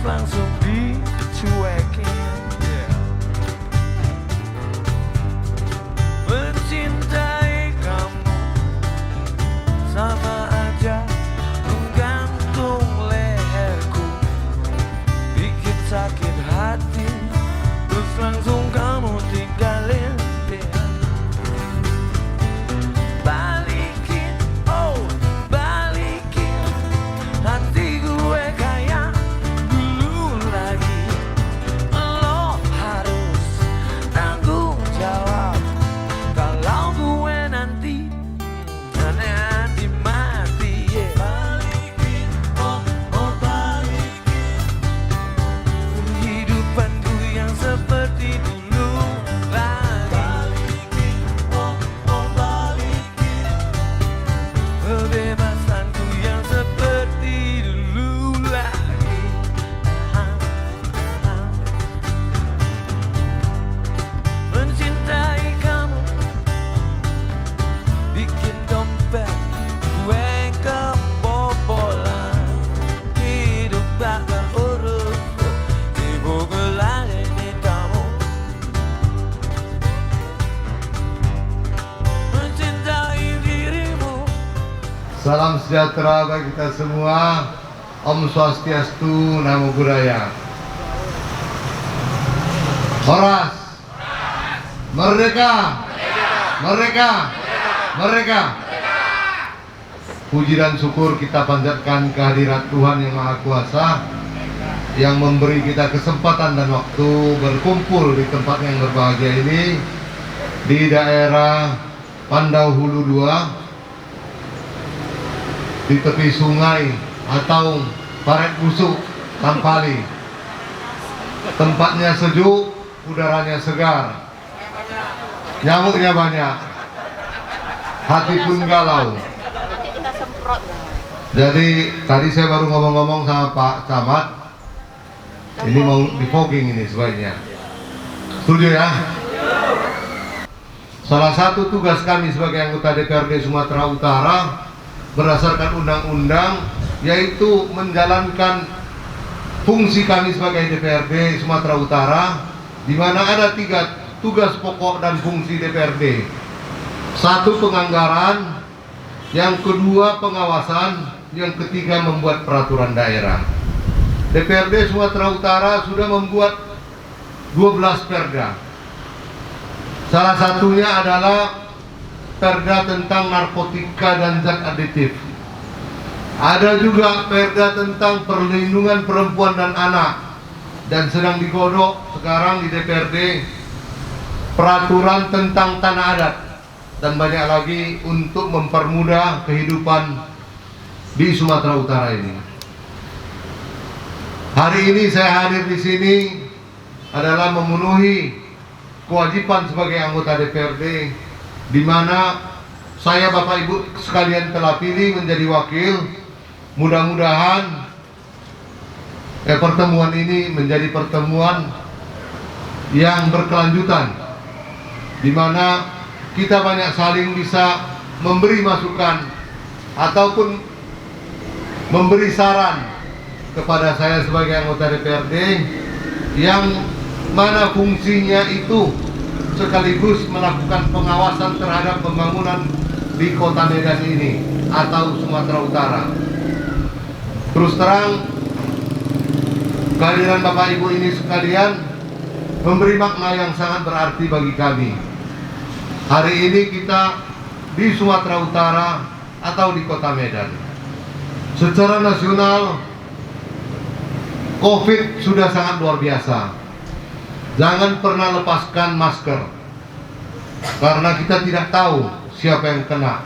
langsung dicuekin. Mencintai kamu sama aja menggantung leherku, bikin sakit hati, terus langsung kamu tinggalin. Balikin, oh balikin hati gue kayak dulu lagi. Lo harus tanggung jawab kalau gue nanti mati, yeah. Balikin, oh balikin kehidupanku yang seperti dulu lagi. Balikin, oh balikin kebebasanku yang seperti dulu lagi. Mencintai kamu bikin dompet gue kebobolan, hidup tak terurus, sibuk melayani kamu. Mencintai dirimu. Salam sejahtera bagi kita semua. Om Swastiastu, Namo Buddhaya. Horas. Merdeka. Merdeka. Merdeka. Puji dan syukur kita panjatkan kehadirat Tuhan Yang Maha Kuasa yang memberi kita kesempatan dan waktu berkumpul di tempat yang berbahagia ini, di daerah Pandau Hulu 2, di tepi sungai atau Paret Busuk, Tampali. Tempatnya sejuk, udaranya segar, nyamuknya banyak, hati pun galau. Jadi tadi saya baru ngomong-ngomong sama Pak Camat, ini mau di fogging ini sebaiknya. Setuju ya? Salah satu tugas kami sebagai anggota DPRD Sumatera Utara berdasarkan undang-undang, yaitu menjalankan fungsi kami sebagai DPRD Sumatera Utara, di mana ada 3 tugas pokok dan fungsi DPRD. 1, penganggaran, yang kedua pengawasan, yang ketiga membuat peraturan daerah. DPRD Sumatera Utara sudah membuat 12 perda. Salah satunya adalah perda tentang narkotika dan zat aditif. Ada juga perda tentang perlindungan perempuan dan anak, dan sedang digodok sekarang di DPRD peraturan tentang tanah adat, dan banyak lagi untuk mempermudah kehidupan di Sumatera Utara ini. Hari ini saya hadir di sini adalah memenuhi kewajiban sebagai anggota DPRD, di mana saya Bapak Ibu sekalian telah pilih menjadi wakil. Mudah-mudahan pertemuan ini menjadi pertemuan yang berkelanjutan, di mana kita banyak saling bisa memberi masukan ataupun memberi saran kepada saya sebagai anggota DPRD, yang mana fungsinya itu sekaligus melakukan pengawasan terhadap pembangunan di Kota Medan ini atau Sumatera Utara. Terus terang, kehadiran Bapak Ibu ini sekalian memberi makna yang sangat berarti bagi kami. Hari ini kita di Sumatera Utara atau di Kota Medan. Secara nasional, COVID sudah sangat luar biasa. Jangan pernah lepaskan masker, karena kita tidak tahu siapa yang kena.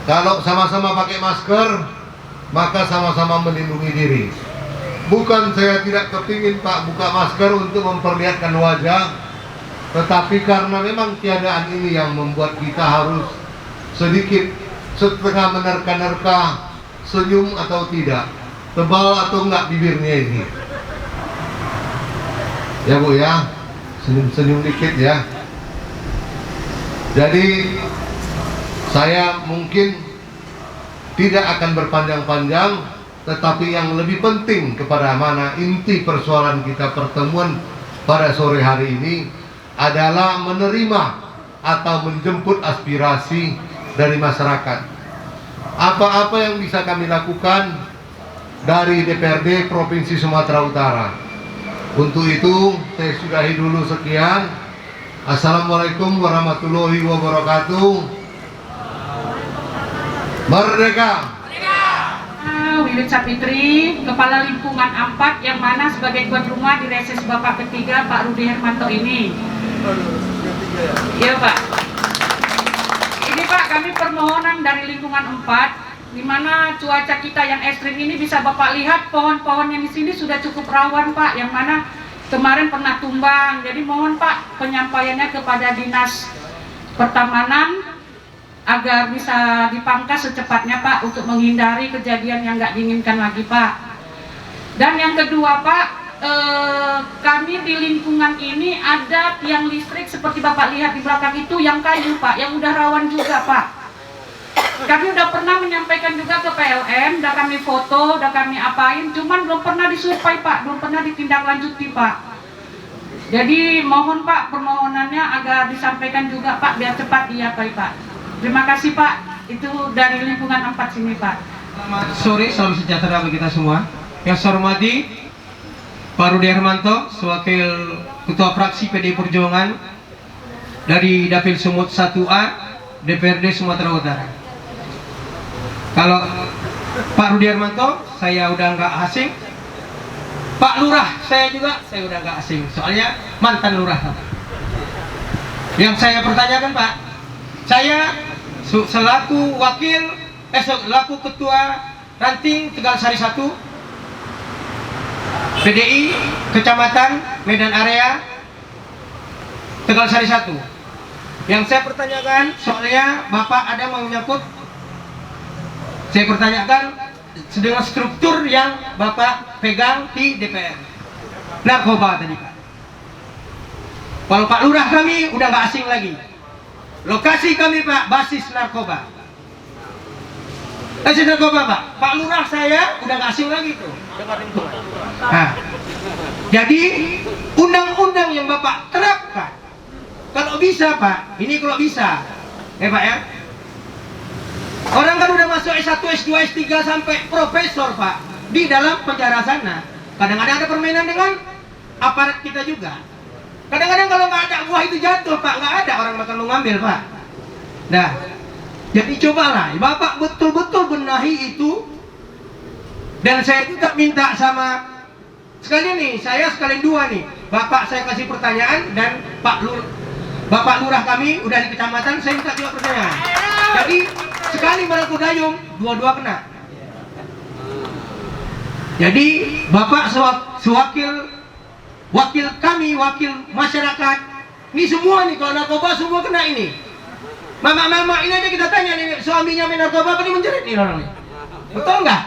Kalau sama-sama pakai masker, maka sama-sama melindungi diri. Bukan saya tidak kepingin Pak buka masker untuk memperlihatkan wajah, tetapi karena memang keadaan ini yang membuat kita harus sedikit setengah menerka-nerka, senyum atau tidak, tebal atau enggak bibirnya ini. Ya Bu ya, senyum-senyum dikit ya. Jadi saya mungkin tidak akan berpanjang-panjang, tetapi yang lebih penting kepada mana inti persoalan kita pertemuan pada sore hari ini adalah menerima atau menjemput aspirasi dari masyarakat. Apa-apa yang bisa kami lakukan dari DPRD Provinsi Sumatera Utara. Untuk itu saya sudahi dulu sekian. Assalamualaikum warahmatullahi wabarakatuh. Merdeka! Wiwit Sapitri, Kepala Lingkungan 4 yang mana sebagai tuan rumah di reses Bapak ketiga Pak Rudi Hermanto ini. Iya Pak. Ini Pak, kami permohonan dari Lingkungan 4, di mana cuaca kita yang ekstrim ini bisa Bapak lihat pohon-pohon yang di sini sudah cukup rawan Pak, yang mana kemarin pernah tumbang. Jadi mohon Pak penyampaiannya kepada Dinas Pertamanan agar bisa dipangkas secepatnya Pak untuk menghindari kejadian yang nggak diinginkan lagi Pak. Dan yang kedua Pak, kami di lingkungan ini ada tiang listrik seperti Bapak lihat di belakang itu yang kayu Pak, yang udah rawan juga Pak. Kami udah pernah menyampaikan juga ke PLN, udah kami foto, udah kami apain, cuman belum pernah disurvei Pak, belum pernah ditindaklanjuti Pak. Jadi mohon Pak permohonannya agar disampaikan juga Pak biar cepat diapai Pak. Terima kasih Pak, itu dari Lingkungan 4 sini Pak. Selamat sore, salam sejahtera bagi kita semua. Yang saya hormati Pak Rudi Hermanto, sewakil Ketua Fraksi PDI Perjuangan dari Dapil Sumut 1A, DPRD Sumatera Utara. Kalau Pak Rudi Hermanto, saya udah nggak asing. Pak Lurah, saya udah nggak asing. Soalnya mantan Lurah. Yang saya pertanyakan Pak, saya selaku selaku Ketua Ranting Tegal Sari 1 PDI Kecamatan Medan Area Tegal Sari 1. Yang saya pertanyakan, soalnya Bapak ada mau menyangkut, saya pertanyakan dengan struktur yang Bapak pegang di DPR. Narkoba tadi Pak. Kalau Pak Lurah kami udah nggak asing lagi. Lokasi kami Pak, basis narkoba. Basis narkoba Pak. Pak Lurah saya udah nggak asing lagi tuh. Nah, jadi undang-undang yang Bapak terapkan, kalau bisa Pak, ini kalau bisa, Pak ya. Orang kan udah masuk S1, S2, S3 sampai profesor Pak di dalam penjara sana. Kadang-kadang ada permainan dengan aparat kita juga. Kadang-kadang kalau nggak ada buah itu jatuh Pak, nggak ada orang bakal mengambil Pak. Nah, jadi cobalah Bapak betul-betul benahi itu. Dan saya juga minta sama sekalian nih, saya sekalian dua nih. Bapak saya kasih pertanyaan dan Bapak Lurah kami udah di kecamatan, saya minta juga pertanyaan. Jadi sekali merangkul dayung, dua-dua kena. Jadi Bapak wakil kami, wakil masyarakat, ini semua nih kalau narkoba semua kena ini. Mama ini aja kita tanya nih, suaminya main narkoba apa nih menjerit nih orang nih? Betul nggak?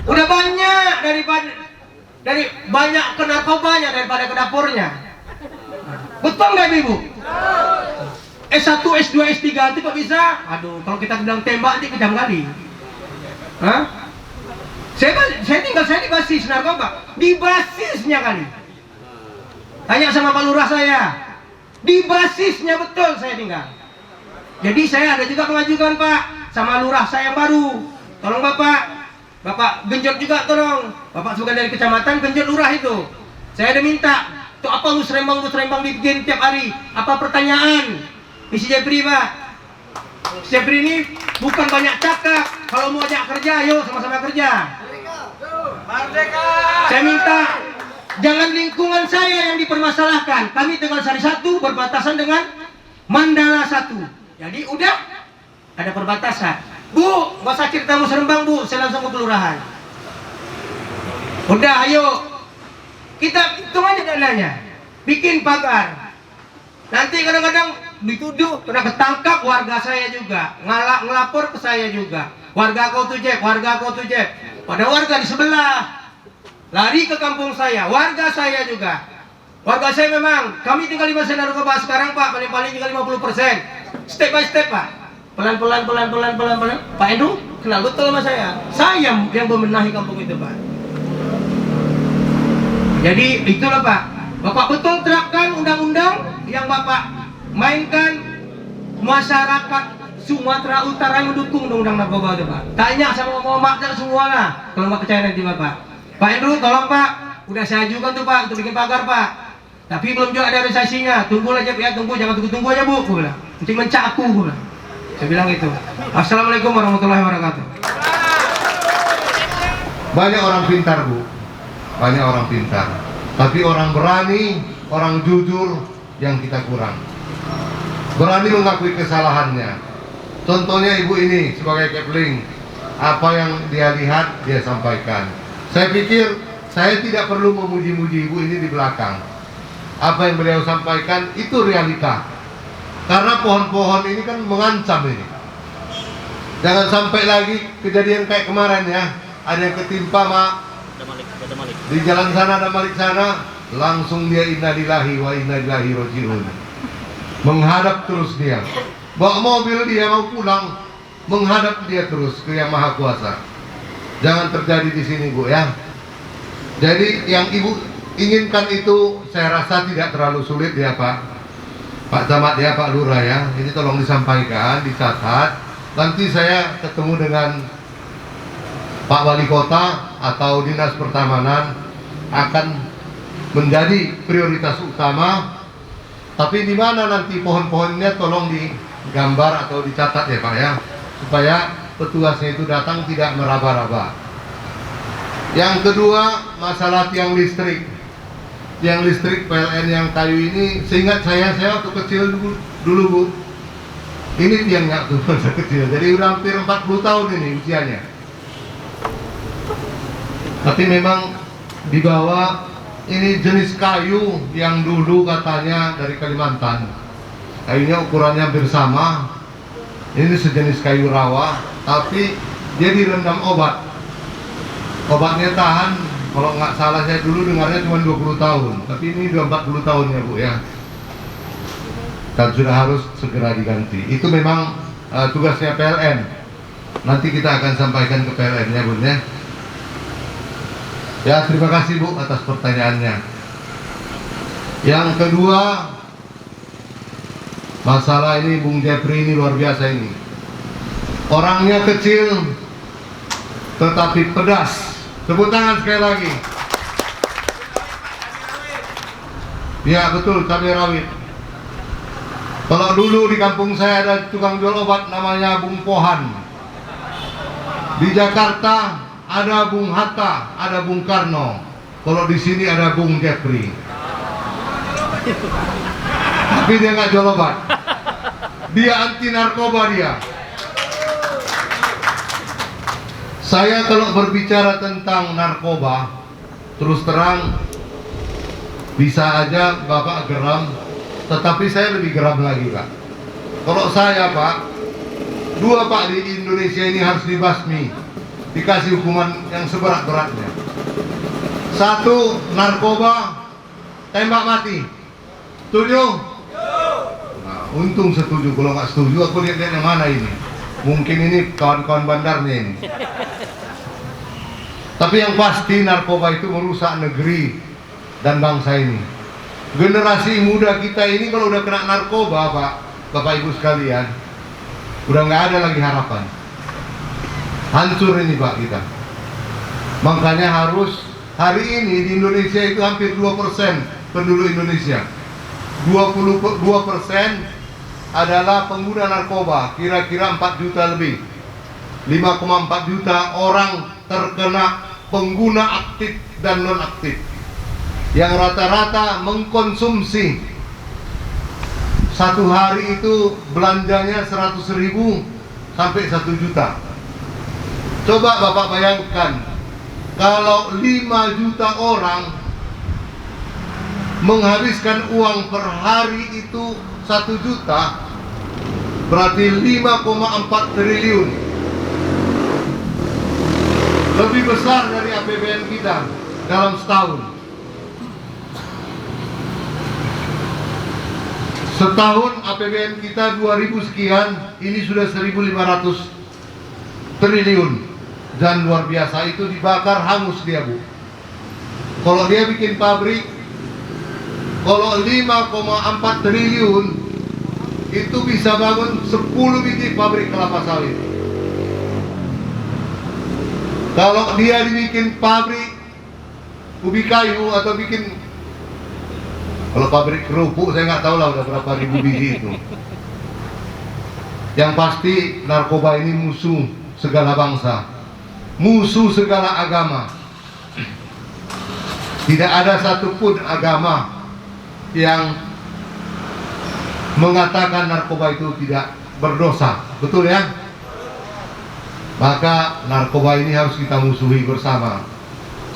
Udah banyak dari banyak ke narkobanya daripada ke dapurnya. Betul nggak Ibu? S1, S2, S3 itu kok bisa? Aduh, kalau kita bilang tembak nanti kejam kali. Hah? Saya di basis narkoba, di basisnya kali. Tanya sama Pak Lurah saya, di basisnya betul saya tinggal. Jadi saya ada juga pengajukan Pak sama Lurah saya yang baru. Tolong Bapak genjot juga tolong. Bapak sebagai dari kecamatan genjot Lurah itu. Saya ada minta, tuh apa musrembang dibikin tiap hari. Apa pertanyaan? Isi Jepri Pak. Jepri ini bukan banyak cakap. Kalau mau ajak kerja, ayo sama-sama kerja. Merdeka. Saya minta jangan lingkungan saya yang dipermasalahkan. Kami Tegal Sari 1 berbatasan dengan Mandala 1. Jadi udah ada perbatasan. Bu, nggak usah cerita musrembang Bu, saya langsung ke kelurahan. Udah, ayo kita hitung aja dananya, bikin pagar. Nanti kadang-kadang dituduh kena ketangkap warga saya juga, ngelapor ke saya juga. Warga kau tuh Jeb. Pada warga di sebelah lari ke kampung saya, warga saya juga. Warga saya memang, kami tinggal di masa narkoba sekarang Pak, paling tinggal 50%. Step by step Pak. Pelan-pelan. Pak Edu, kenal betul sama saya. Saya yang membenahi kampung itu, Pak. Jadi itulah, Pak. Bapak betul terapkan undang-undang yang Bapak mainkan, masyarakat Sumatera Utara yang mendukung undang-undang narkoba itu, Pak. Tanya sama Muhammad semua lah. Kalau nggak percaya nanti Bapak. Pak Andrew, tolong Pak. Udah saya ajukan tuh Pak untuk bikin pagar, Pak. Tapi belum juga ada realisasinya. Tunggu aja ya, tunggu, jangan tunggu aja Bu. Gue bilang. Nanti mencak aku, gue bilang. Saya bilang gitu. Assalamualaikum warahmatullahi wabarakatuh. Banyak orang pintar, Bu. Banyak orang pintar. Tapi orang berani, orang jujur yang kita kurang. Berani mengakui kesalahannya. Contohnya ibu ini sebagai Kepling. Apa yang dia lihat, dia sampaikan. Saya pikir saya tidak perlu memuji-muji ibu ini di belakang. Apa yang beliau sampaikan itu realita. Karena pohon-pohon ini kan mengancam ini. Jangan sampai lagi kejadian kayak kemarin ya. Ada yang ketimpa di jalan sana, ada Malik sana, langsung dia innalillahi wa inna ilaihi raji'un. Menghadap terus dia. Bawa mobil dia mau pulang, menghadap dia terus ke Yang Maha Kuasa. Jangan terjadi di sini, Bu ya. Jadi yang ibu inginkan itu saya rasa tidak terlalu sulit ya Pak Camat ya, Pak Lurah ya. Ini tolong disampaikan, dicatat. Nanti saya ketemu dengan Pak Wali Kota atau Dinas Pertamanan akan menjadi prioritas utama. Tapi di mana nanti pohon-pohonnya tolong digambar atau dicatat ya Pak ya, supaya petugasnya itu datang tidak meraba-raba. Yang kedua, masalah tiang listrik. Tiang listrik PLN yang kayu ini, seingat saya waktu kecil dulu Bu, ini tiangnya tuh masa kecil, jadi udah hampir 40 tahun ini usianya. Tapi memang dibawa ini jenis kayu yang dulu katanya dari Kalimantan. Kayunya ukurannya hampir sama. Ini sejenis kayu rawa, tapi dia direndam obat. Obatnya tahan, kalau nggak salah saya dulu dengarnya cuma 20 tahun. Tapi ini udah 40 tahun ya Bu ya. Dan sudah harus segera diganti. Itu memang tugasnya PLN. Nanti kita akan sampaikan ke PLN ya Bu ya. Ya, terima kasih Bu atas pertanyaannya. Yang kedua, masalah ini Bung Jepri ini luar biasa ini. Orangnya kecil tetapi pedas. Tepuk tangan sekali lagi. Ya betul, cabai rawit. Kalau dulu di kampung saya ada tukang jual obat namanya Bung Pohan. Di Jakarta ada Bung Hatta, ada Bung Karno. Kalau di sini ada Bung Jepri. Tapi dia nggak jual obat. Dia anti narkoba dia. Saya kalau berbicara tentang narkoba, terus terang bisa aja Bapak geram, tetapi saya lebih geram lagi Pak. Kalau saya Pak, dua Pak di Indonesia ini harus dibasmi, dikasih hukuman yang seberat-beratnya. Satu, narkoba, tembak mati. Setuju? Nah, untung setuju. Kalau nggak setuju, aku lihat yang mana ini. Mungkin ini kawan-kawan bandarnya ini. Tapi yang pasti narkoba itu merusak negeri dan bangsa ini. Generasi muda kita ini kalau udah kena narkoba Pak, Bapak Ibu sekalian, udah nggak ada lagi harapan. Hancur ini Pak kita. Makanya harus hari ini di Indonesia itu hampir 2% penduduk Indonesia. 22% adalah pengguna narkoba, kira-kira 4 juta lebih. 5,4 juta orang terkena pengguna aktif dan non aktif, yang rata-rata mengkonsumsi satu hari itu belanjanya 100.000 sampai 1 juta. Coba Bapak bayangkan, kalau 5 juta orang menghabiskan uang per hari itu 1 juta, berarti 5,4 triliun. Lebih besar dari APBN kita dalam setahun. Setahun APBN kita 2.000 sekian, ini sudah 1.500 triliun dan luar biasa, itu dibakar hangus dia, Bu. Kalau dia bikin pabrik, kalau 5,4 triliun itu bisa bangun 10 biji pabrik kelapa sawit. Kalau dia dibikin pabrik ubi kayu atau bikin, kalau pabrik kerupuk saya nggak tahu lah udah berapa ribu biji itu. Yang pasti narkoba ini musuh segala bangsa, musuh segala agama. Tidak ada satupun agama yang mengatakan narkoba itu tidak berdosa, betul ya? Maka narkoba ini harus kita musuhi bersama.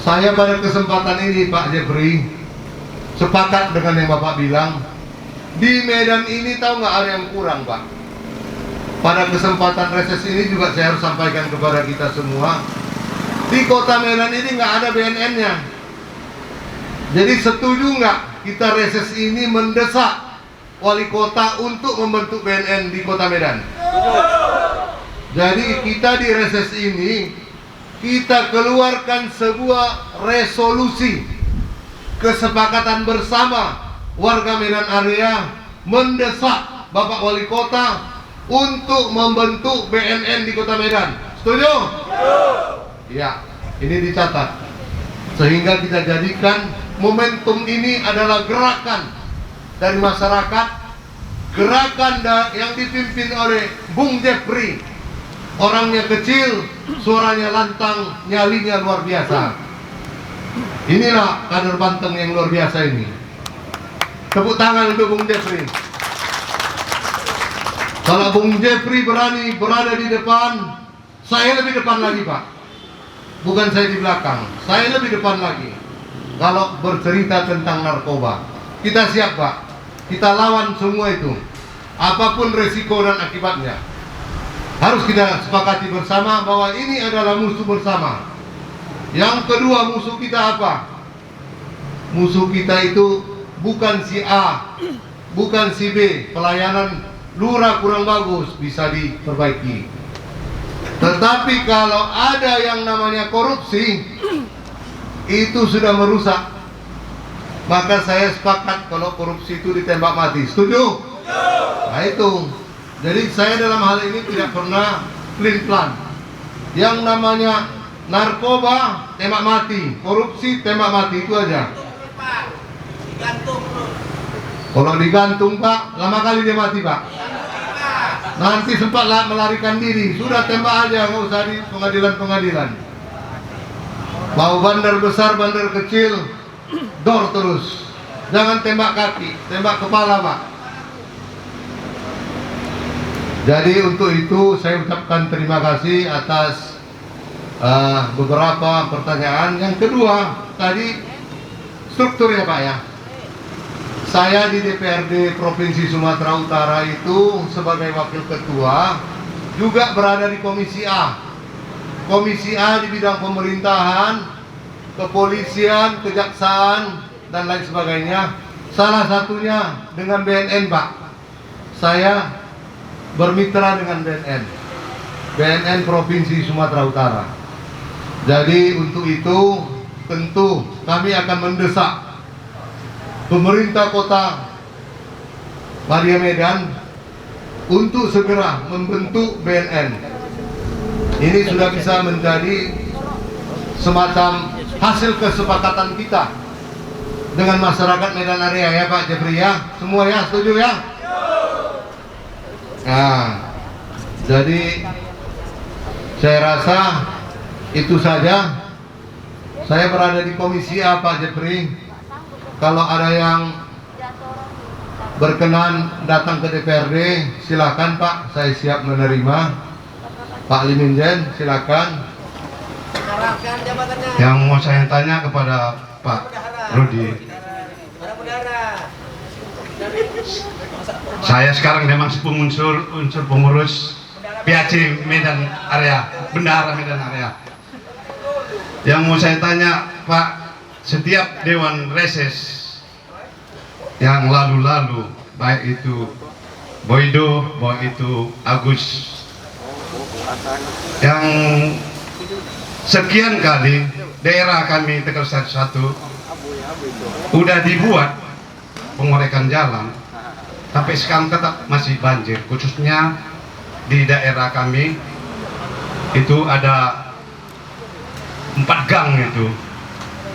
Saya pada kesempatan ini, Pak Jeffrey, sepakat dengan yang Bapak bilang. Di Medan ini tahu nggak ada yang kurang, Pak? Pada kesempatan reses ini juga saya harus sampaikan kepada kita semua, di kota Medan ini nggak ada BNN-nya. Jadi setuju nggak kita reses ini mendesak wali kota untuk membentuk BNN di kota Medan? Jadi kita di reses ini, kita keluarkan sebuah resolusi kesepakatan bersama warga Medan area mendesak Bapak Wali Kota untuk membentuk BNN di kota Medan. Setuju? Ya, ini dicatat. Sehingga kita jadikan momentum ini adalah gerakan dari masyarakat, gerakan yang dipimpin oleh Bung Jeffrey. Orangnya kecil, suaranya lantang, nyalinya luar biasa. Inilah kader Banten yang luar biasa ini. Tepuk tangan untuk Bung Jeffrey. Kalau Bung Jeffrey berani berada di depan, saya lebih depan lagi, Pak. Bukan saya di belakang, saya lebih depan lagi. Kalau bercerita tentang narkoba, kita siap, Pak. Kita lawan semua itu, apapun resiko dan akibatnya. Harus kita sepakati bersama bahwa ini adalah musuh bersama. Yang kedua, musuh kita apa? Musuh kita itu bukan si A, bukan si B. Pelayanan lurah kurang bagus, bisa diperbaiki. Tetapi kalau ada yang namanya korupsi, itu sudah merusak. Maka saya sepakat kalau korupsi itu ditembak mati. Setuju? Nah itu. Jadi saya dalam hal ini tidak pernah plan. Yang namanya narkoba tembak mati, korupsi tembak mati, itu aja. Kalau digantung, Pak, lama kali dia mati, Pak. Nanti sempat melarikan diri, sudah tembak aja, nggak usah di pengadilan. Mau bandar besar, bandar kecil, dor terus. Jangan tembak kaki, tembak kepala, Pak. Jadi untuk itu saya ucapkan terima kasih atas beberapa pertanyaan. Yang kedua, tadi strukturnya, Pak, ya. Saya di DPRD Provinsi Sumatera Utara itu sebagai wakil ketua juga berada di Komisi A. Komisi A di bidang pemerintahan, kepolisian, kejaksaan, dan lain sebagainya. Salah satunya dengan BNN, Pak. Saya bermitra dengan BNN Provinsi Sumatera Utara. Jadi untuk itu tentu kami akan mendesak pemerintah kota Madia Medan untuk segera membentuk BNN. Ini sudah bisa menjadi semacam hasil kesepakatan kita dengan masyarakat Medan area, ya Pak Jeffrey, ya. Semua ya, setuju ya? Nah, jadi saya rasa itu saja. Saya berada di Komisi A, Pak Jeffrey. Kalau ada yang berkenan datang ke DPRD, silakan, Pak. Saya siap menerima. Pak Liminjen, silakan. Yang mau saya tanya kepada Pak Rudi, saya sekarang memang unsur pengurus PAC Medan area, bendahara Medan area. Yang mau saya tanya, Pak, setiap Dewan Reses yang lalu-lalu, baik itu Boydo, baik itu Agus, yang sekian kali daerah kami Tegal Sari 1 udah dibuat pengorekan jalan, tapi sekarang tetap masih banjir, khususnya di daerah kami itu ada 4 gang itu,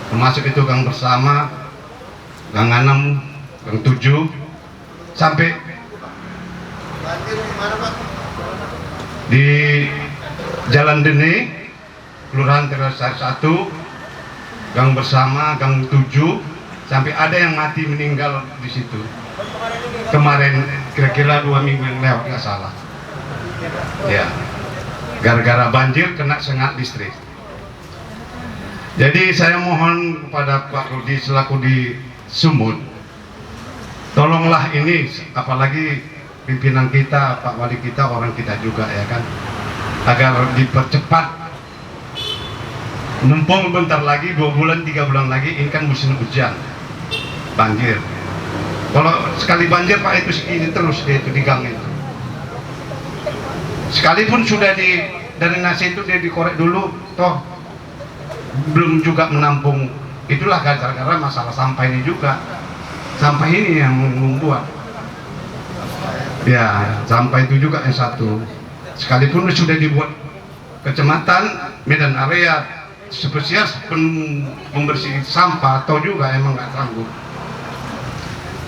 termasuk itu gang Bersama, gang 6, gang 7, sampai di Jalan Dene, Kelurahan Tegal Sari 1, gang Bersama, gang 7, sampai ada yang mati meninggal di situ. Kemarin kira-kira 2 minggu yang lewat, nggak salah. Ya, gara-gara banjir kena sengat listrik. Jadi saya mohon kepada Pak Rudi selaku di Sumut, tolonglah ini, apalagi pimpinan kita, Pak Wali kita, orang kita juga ya kan, agar dipercepat. Mumpung bentar lagi, 2 bulan, 3 bulan lagi, ini kan musim hujan, banjir. Kalau sekali banjir Pak itu segini terus dia itu di gang itu. Sekalipun sudah dari nasi itu dia dikorek dulu, toh belum juga menampung. Itulah gara-gara masalah sampah ini juga. Sampah ini yang membuat. Ya, sampah itu juga yang satu. Sekalipun sudah dibuat kecamatan, Medan Area spesial membersih sampah, atau juga emang nggak sanggup.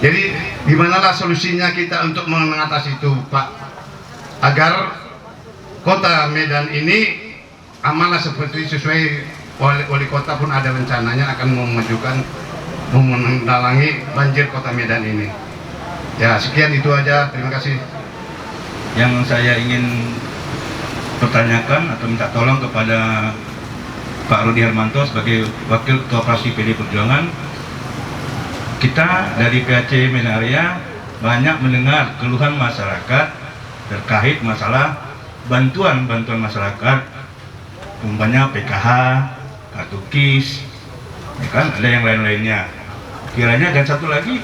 Jadi dimanalah solusinya kita untuk mengatasi itu, Pak, agar kota Medan ini amanlah seperti sesuai wali kota pun ada rencananya akan memajukan, menangani banjir kota Medan ini. Ya, sekian itu aja, terima kasih. Yang saya ingin pertanyakan atau minta tolong kepada Pak Rudi Hermanto sebagai Wakil Ketua Fraksi PD Perjuangan, kita dari PAC Medan Area banyak mendengar keluhan masyarakat terkait masalah bantuan masyarakat, umpamanya PKH, kartu KIS, ya kan, ada yang lain-lainnya. Kiranya, dan satu lagi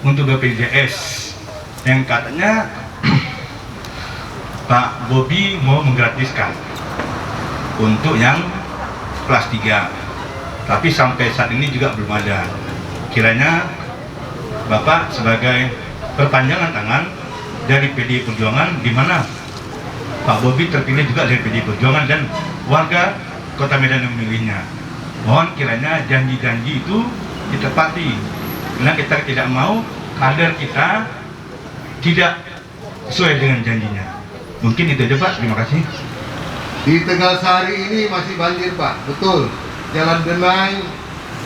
untuk BPJS yang katanya Pak Bobi mau menggratiskan untuk yang kelas 3, tapi sampai saat ini juga belum ada. Kiranya Bapak sebagai perpanjangan tangan dari PD Perjuangan, di mana Pak Bobi terpilih juga dari PD Perjuangan dan warga Kota Medan yang memilihnya. Mohon kiranya janji-janji itu ditepati, karena kita tidak mau kader kita tidak sesuai dengan janjinya. Mungkin itu aja, Pak. Terima kasih. Di Tegal Sari ini masih banjir, Pak. Betul. Jalan Denai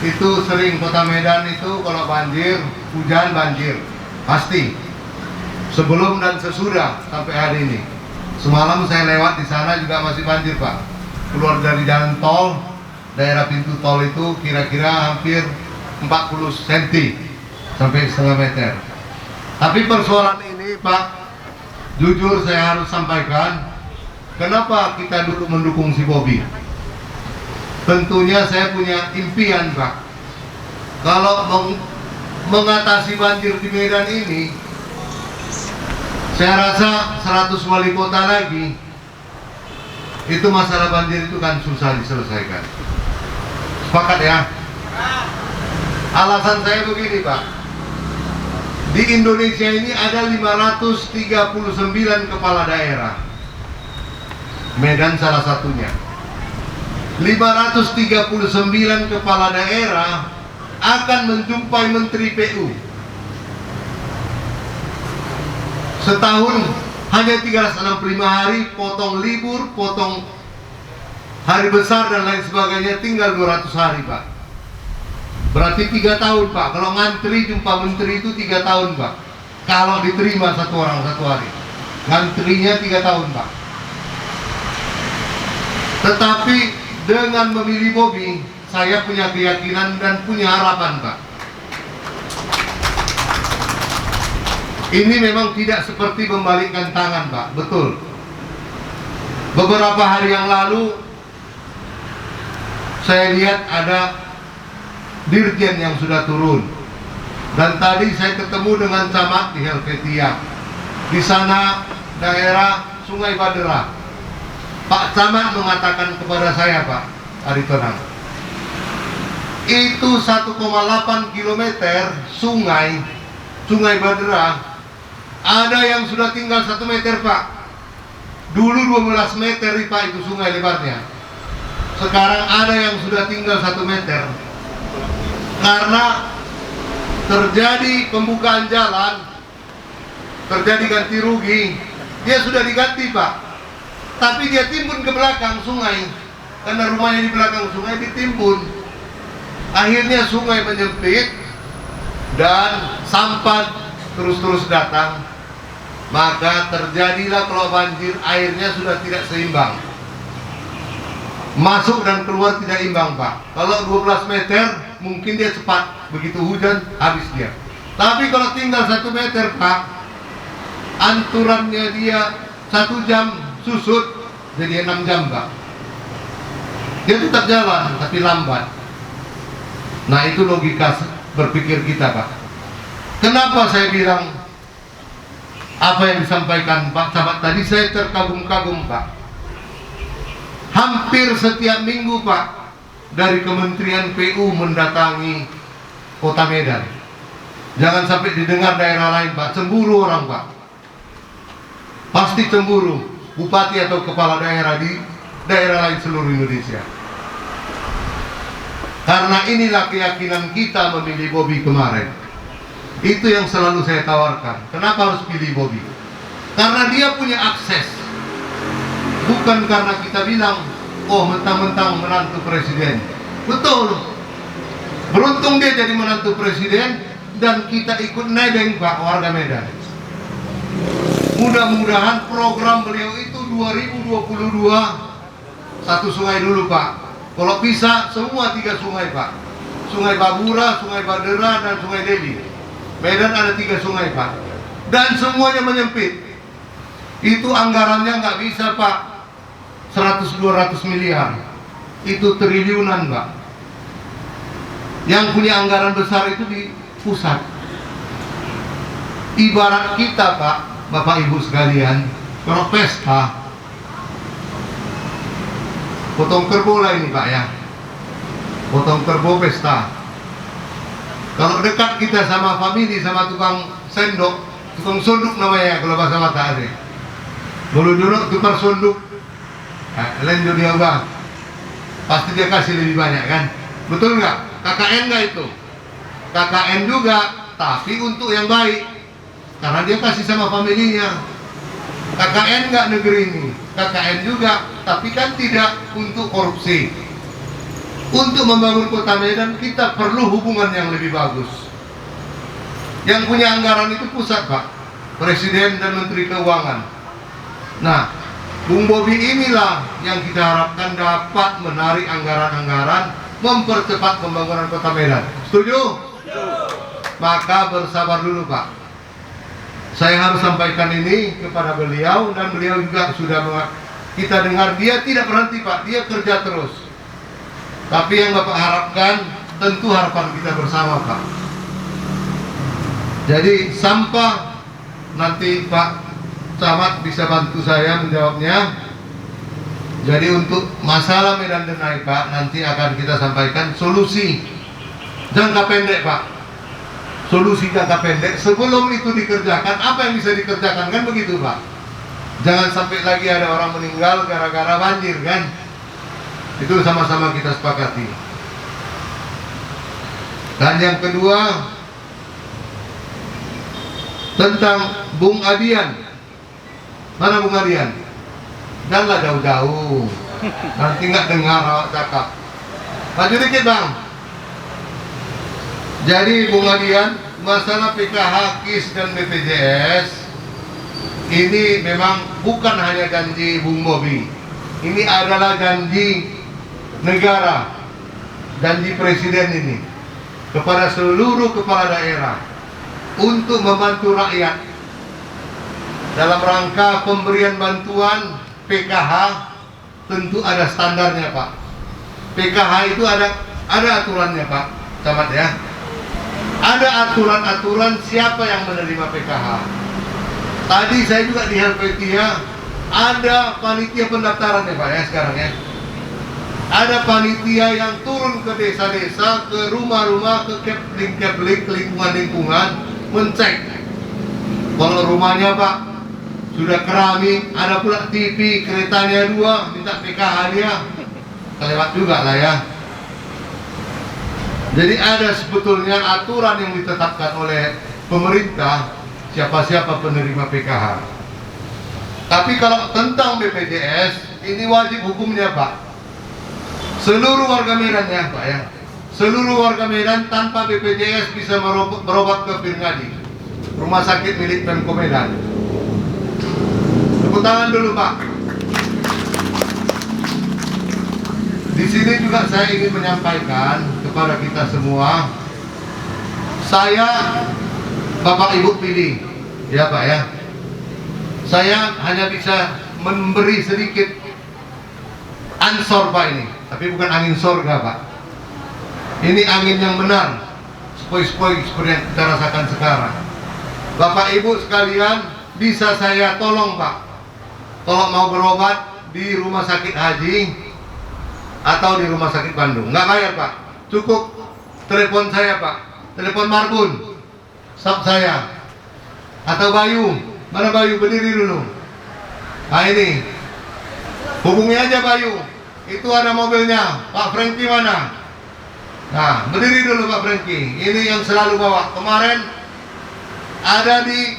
itu sering, Kota Medan itu kalau banjir, hujan banjir. Pasti. Sebelum dan sesudah sampai hari ini. Semalam saya lewat di sana juga masih banjir, Pak. Keluar dari jalan tol, daerah pintu tol itu kira-kira hampir 40 cm sampai setengah meter. Tapi persoalan ini, Pak, jujur saya harus sampaikan, kenapa kita dulu mendukung si Bobi? Tentunya saya punya impian, Pak. Kalau mengatasi banjir di Medan ini, saya rasa 100 wali kota lagi, itu masalah banjir itu kan susah diselesaikan. Sepakat ya? Alasan saya begini, Pak. Di Indonesia ini ada 539 kepala daerah. Medan salah satunya. 539 kepala daerah akan menjumpai Menteri PU. Setahun hanya 365 hari, potong libur, potong hari besar dan lain sebagainya, tinggal 200 hari, Pak. Berarti 3 tahun, Pak. Kalau ngantri jumpa menteri itu 3 tahun, Pak. Kalau diterima satu orang satu hari, ngantrinya 3 tahun, Pak. Tetapi dengan memilih Bobi, saya punya keyakinan dan punya harapan, Pak. Ini memang tidak seperti membalikkan tangan, Pak. Betul. Beberapa hari yang lalu saya lihat ada dirjen yang sudah turun, dan tadi saya ketemu dengan camat di Helvetia. Di sana daerah Sungai Badera. Pak Camat mengatakan kepada saya, Pak Aritonang, itu 1,8 km sungai Badera, ada yang sudah tinggal 1 meter, Pak. Dulu 12 meter, Pak, itu sungai lebarnya. Sekarang ada yang sudah tinggal 1 meter. Karena terjadi pembukaan jalan, terjadi ganti rugi, dia sudah diganti, Pak. Tapi dia timbun ke belakang sungai, karena rumahnya di belakang sungai ditimbun. Akhirnya sungai menyempit dan sampah terus datang. Maka terjadilah kalau banjir, airnya sudah tidak seimbang, masuk dan keluar tidak imbang, Pak. Kalau 12 meter mungkin dia cepat, begitu hujan habis dia. Tapi kalau tinggal 1 meter, Pak, anturannya dia 1 jam susut jadi 6 jam, Pak. Dia tetap jalan tapi lambat. Nah, itu logika berpikir kita, Pak. Kenapa saya bilang apa yang disampaikan Pak Camat tadi, saya terkagum-kagum, Pak. Hampir setiap minggu, Pak, dari Kementerian PU mendatangi Kota Medan. Jangan sampai didengar daerah lain, Pak, cemburu orang, Pak. Pasti cemburu bupati atau kepala daerah di daerah lain seluruh Indonesia. Karena inilah keyakinan kita memilih Bobi kemarin. Itu yang selalu saya tawarkan. Kenapa harus pilih Bobi? Karena dia punya akses. Bukan karena kita bilang, oh mentang-mentang menantu presiden. Betul. Beruntung dia jadi menantu presiden dan kita ikut nebeng, Pak, warga Medan. Mudah-mudahan program beliau itu 2022 1 sungai dulu, Pak. Kalau bisa semua 3 sungai, Pak. Sungai Babura, Sungai Badera, dan Sungai Deli. Medan ada 3 sungai, Pak. Dan semuanya menyempit. Itu anggarannya nggak bisa, Pak, 100-200 miliar. Itu triliunan, Pak. Yang punya anggaran besar itu di pusat. Ibarat kita, Pak, Bapak Ibu sekalian, kalau pesta, potong kerbau lah ini, Pak, ya. Potong kerbau pesta. Kalau dekat kita sama famili, sama tukang sendok, tukang sonduk namanya kalau bahasa Mata ada. Dulu tukang sonduk, lain dunia, Bang. Pasti dia kasih lebih banyak, kan? Betul nggak? KKN nggak itu? KKN juga, tapi untuk yang baik, karena dia kasih sama familinya. KKN nggak negeri ini, KKN juga, tapi kan tidak untuk korupsi. Untuk membangun Kota Medan kita perlu hubungan yang lebih bagus. Yang punya anggaran itu pusat, Pak, Presiden dan Menteri Keuangan. Nah, Bung Bobi inilah yang kita harapkan dapat menarik anggaran-anggaran, mempercepat pembangunan Kota Medan. Setuju? Maka bersabar dulu, Pak. Saya harus sampaikan ini kepada beliau, dan beliau juga sudah kita dengar dia tidak berhenti, Pak. Dia kerja terus. Tapi yang Bapak harapkan tentu harapan kita bersama, Pak. Jadi sampah nanti Pak Camat bisa bantu saya menjawabnya. Jadi untuk masalah Medan Denai, Pak, nanti akan kita sampaikan solusi jangka pendek, Pak. Solusi jangka pendek sebelum itu dikerjakan, apa yang bisa dikerjakan, kan begitu, Pak. Jangan sampai lagi ada orang meninggal gara-gara banjir, kan. Itu sama-sama kita sepakati. Dan yang kedua, tentang Bung Adian. Mana Bung Adian? Janganlah jauh-jauh, nanti nggak dengar awak cakap. Maju dikit, Bang. Jadi Bung Adian, masalah PKH, KIS, dan BPJS ini memang bukan hanya janji Bung Bobi. Ini adalah janji negara, janji presiden ini kepada seluruh kepala daerah untuk membantu rakyat dalam rangka pemberian bantuan PKH. Tentu ada standarnya, Pak. PKH itu ada aturannya, Pak Camat, ya. Ada aturan-aturan siapa yang menerima PKH. Tadi saya juga di Helvetia ada panitia pendaftaran ya Pak ya sekarang ya. Ada panitia yang turun ke desa-desa, ke rumah-rumah, ke kepling-kepling, ke lingkungan-lingkungan, mencek kalau rumahnya Pak sudah keramik, ada pula TV, keretanya 2, minta PKH dia, kelewat juga lah ya. Jadi ada sebetulnya aturan yang ditetapkan oleh pemerintah siapa-siapa penerima PKH. Tapi kalau tentang BPJS ini wajib hukumnya Pak. Seluruh warga Medan ya Pak ya. Seluruh warga Medan tanpa BPJS bisa berobat ke Pirngadi, rumah sakit milik Pemko Medan. Tepuk tangan dulu Pak. Di sini juga saya ingin menyampaikan kepada kita semua, saya Bapak Ibu pilih ya Pak ya. Saya hanya bisa memberi sedikit ansor Pak ini, tapi bukan angin sorga Pak. Ini angin yang benar, sepoi-sepoi seperti yang kita rasakan sekarang. Bapak Ibu sekalian, bisa saya tolong Pak, kalau mau berobat di rumah sakit haji atau di rumah sakit Bandung, nggak bayar Pak, cukup telepon saya Pak, telepon Marbun, staf saya, atau Bayu, mana Bayu, berdiri dulu. Nah ini, hubungi aja Bayu, itu ada mobilnya, Pak Franky mana? Nah, berdiri dulu Pak Franky, ini yang selalu bawa. Kemarin ada di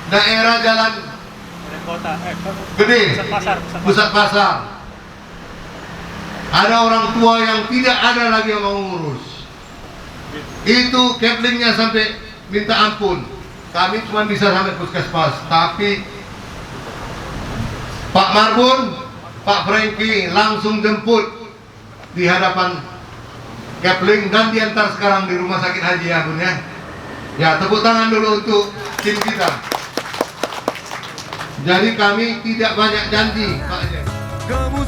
daerah jalan Gede, pusat pasar. Ada orang tua yang tidak ada lagi yang mau ngurus. Itu keplingnya sampai minta ampun. Kami cuma bisa sampai puskesmas, tapi Pak Marbun, Pak Franky langsung jemput di hadapan kepling dan diantar sekarang di rumah sakit haji ya Bun ya. Ya, tepuk tangan dulu untuk tim kita. Jadi kami tidak banyak janji Pak. Kamu